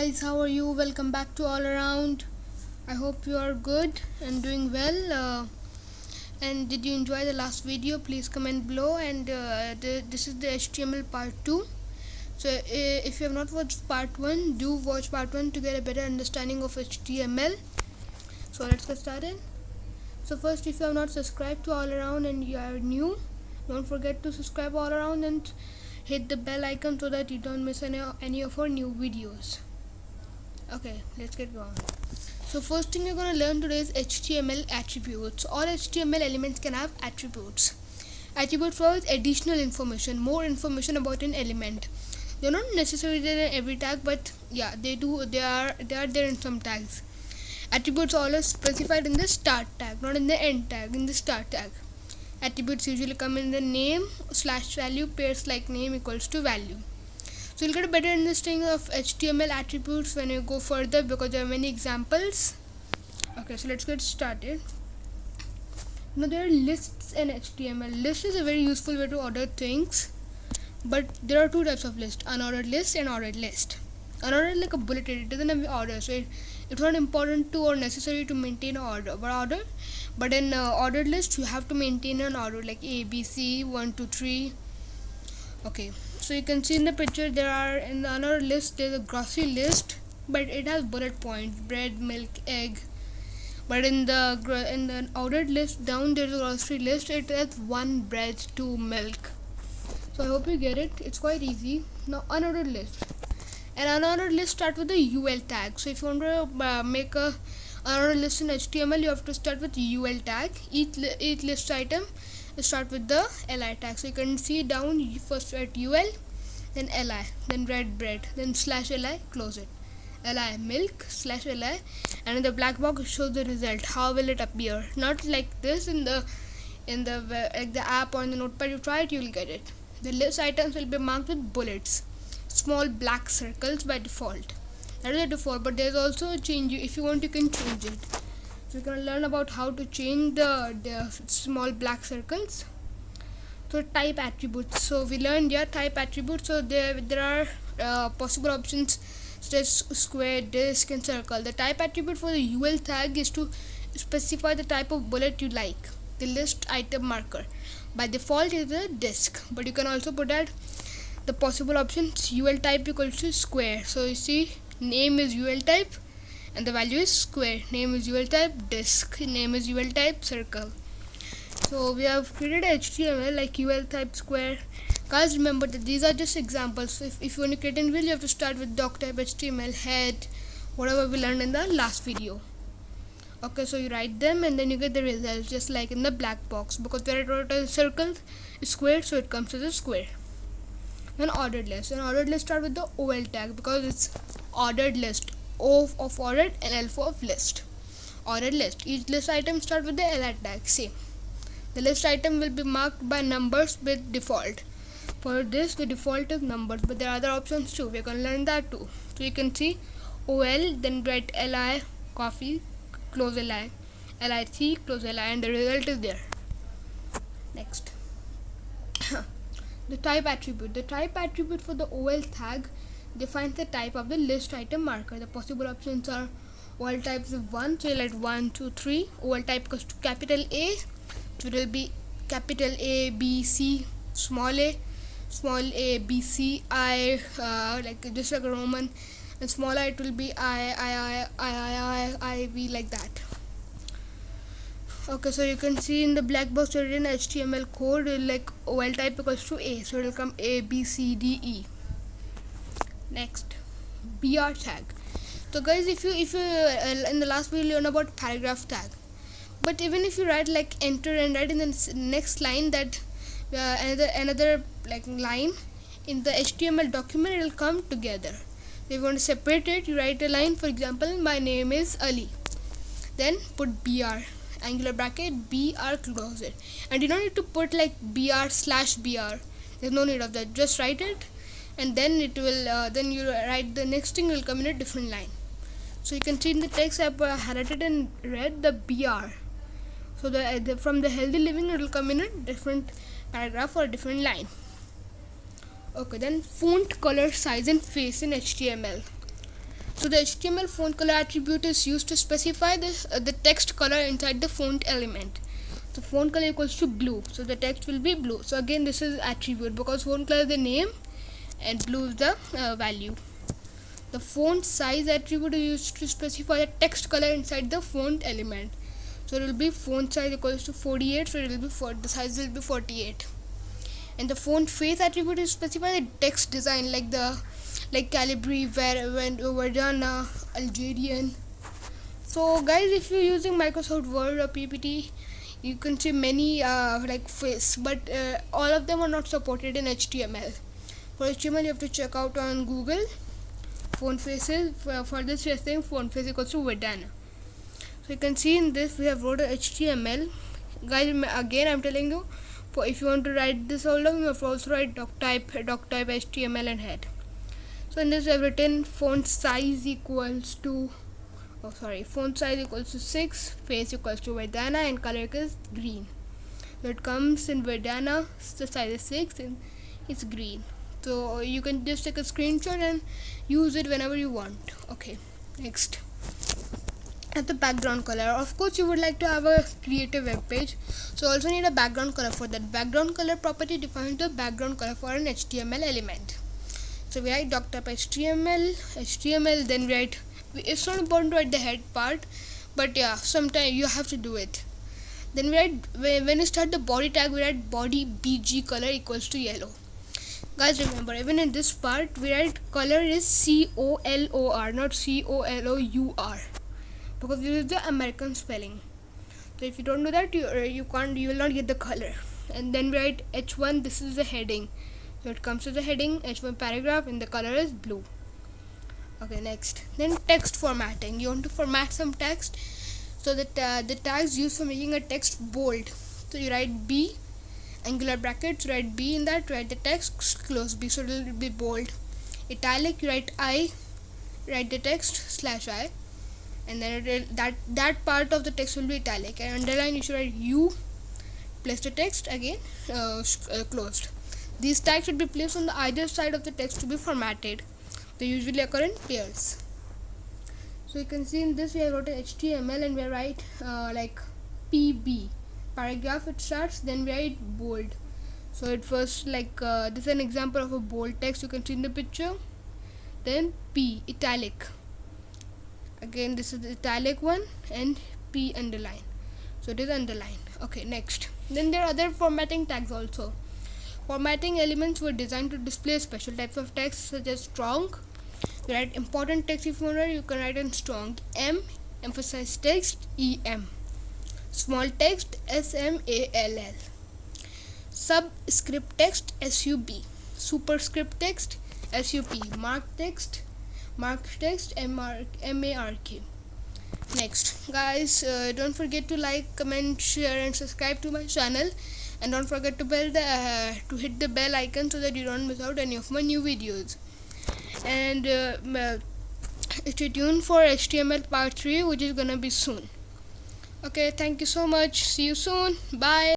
guys, how are you? Welcome back to All Around. I hope you are good and doing well. And did you enjoy the last video? Please comment below. And this is the HTML part 2. So if you have not watched part 1, do watch part 1 to get a better understanding of HTML. So let's get started. So first, if you have not subscribed to All Around and you are new, don't forget to subscribe All Around and hit the bell icon so that you don't miss any of our new videos. Okay, let's get going. So first thing you're going to learn today is HTML attributes. All HTML elements can have attributes. Attributes provide additional information, more information about an element. They're not necessarily there in every tag, but yeah, they are there in some tags. Attributes are always specified in the start tag, not in the end tag, in the start tag. Attributes usually come in the name / value pairs like name equals to value. So you'll get a better understanding of HTML attributes when you go further because there are many examples. Okay, so let's get started. Now there are lists in HTML. List is a very useful way to order things, but there are two types of list: unordered list and ordered list. Unordered is like a bulleted; it doesn't have order, so it's not important to or necessary to maintain order. But in ordered list, you have to maintain an order like A, B, C, 1, 2, 3. Okay, so you can see in the picture there are in the unordered list there's a grocery list, but it has bullet points: bread, milk, egg. But in the ordered list down there's a grocery list. It has 1 bread, 2 milk. So I hope you get it. It's quite easy. Now unordered list. An unordered list start with the UL tag. So if you want to make a unordered list in HTML, you have to start with UL tag. Each list item start with the li tag. So you can see down, you first write UL, then li, then red bread, then /li, close it. Li milk /li, and in the black box it shows the result. How will it appear? Not like this in the app or in the notepad. You try it, you will get it. The list items will be marked with bullets, small black circles by default. That is the default, but there's also a change. If you want, you can change it. So we're gonna learn about how to change the small black circles. So type attributes. So we learned type attributes. So there are possible options such as square, disk, and circle. The type attribute for the UL tag is to specify the type of bullet you like. The list item marker by default is a disk, but you can also put that the possible options UL type equals to square. So you see, name is UL type and the value is square. Name is UL type disk, name is UL type circle. So we have created HTML like UL type square. Guys, remember that these are just examples. So if you want to create an video, you have to start with doc type HTML, head, whatever we learned in the last video. Okay, so you write them and then you get the results just like in the black box, because where it wrote a circle is square, so it comes as a square. Then ordered list. An ordered list start with the OL tag because it's ordered list. O of ordered and L of list. Ordered list. Each list item start with the li tag. Same. The list item will be marked by numbers with default. For this, the default is numbers, but there are other options too. We're gonna learn that too. So you can see OL, then write li, coffee, close li, lic, close li, and the result is there. Next. The type attribute. The type attribute for the OL tag defines the type of the list item marker. The possible options are OL types of 1, so you write 1, 2, 3. OL type goes to capital A, so it will be capital A, B, C, small a, B, C, I, like just like a Roman, and small I, it will be I, V, like that. Okay, so you can see in the black box written HTML code like OL type equals to A, so it will come A, B, C, D, E. Next, BR tag. So guys, if you in the last video learned about paragraph tag, but even if you write like enter and write in the next line that another like line in the HTML document, it will come together. If you want to separate it, you write a line, for example, my name is Ali, then put BR, angular bracket, BR, close it, and you don't need to put like BR/BR. There's no need of that. Just write it, and then it will then you write the next thing will come in a different line. So you can see in the text I've highlighted in red the BR. So from the healthy living it will come in a different paragraph or a different line. Okay, then font color size and face in HTML. So the HTML font color attribute is used to specify the text color inside the font element. So font color equals to blue, so the text will be blue. So again, this is attribute because font color is the name and blue is the value. The font size attribute is used to specify the text color inside the font element. So it will be font size equals to 48, so it will be the size will be 48. And the font face attribute is specify the text design like Calibri, Verdana, Algerian. So guys, if you're using Microsoft Word or PPT, you can see many face, but all of them are not supported in HTML. For HTML, you have to check out on Google font faces. For this, we are saying font face equals to Verdana. So you can see in this we have wrote a HTML. Guys, again I'm telling you, if you want to write this all down, you have to also write doctype HTML and head. So in this we have written font size equals to font size equals to 6, face equals to Verdana, and color is green. So it comes in Verdana, the size is 6 and it's green. So you can just take a screenshot and use it whenever you want. Okay, next. At the background color, of course you would like to have a creative web page, so also need a background color. For that, background color property defines the background color for an HTML element. So we write doctype HTML, then we write, it's not important to write the head part, but yeah, sometimes you have to do it. Then we write, when you start the body tag, we write body BG color equals to yellow. Guys, remember, even in this part we write color is COLOR, not COLOUR, because this is the American spelling. So if you don't do that, you will not get the color. And then we write H1, this is the heading, so it comes to the heading H1 paragraph and the color is blue. Okay, next. Then text formatting. You want to format some text, so that the tags used for making a text bold. So you write B, angular brackets, write B in that, write the text, close B, so it will be bold. Italic, you write I, write the text /I, and then that part of the text will be italic. And underline, you should write U, place the text again closed. These tags should be placed on the either side of the text to be formatted. They usually occur in pairs. So you can see in this we have wrote HTML and we write PB, paragraph it starts, then we write bold. So it first this is an example of a bold text you can see in the picture. Then P, italic, again this is the italic one, and P underline, so it is underline. Okay, next. Then there are other formatting tags also. Formatting elements were designed to display special types of text such as strong. You write important text if you want to, you can write in strong. M, emphasize text, EM. Small text, SMALL. Subscript text, SUB. Superscript text, SUP. Marked text, MARK. Next, guys, don't forget to like, comment, share and subscribe to my channel, and don't forget to hit the bell icon so that you don't miss out any of my new videos. And stay tuned for HTML part 3, which is gonna be soon. Okay, thank you so much. See you soon. Bye.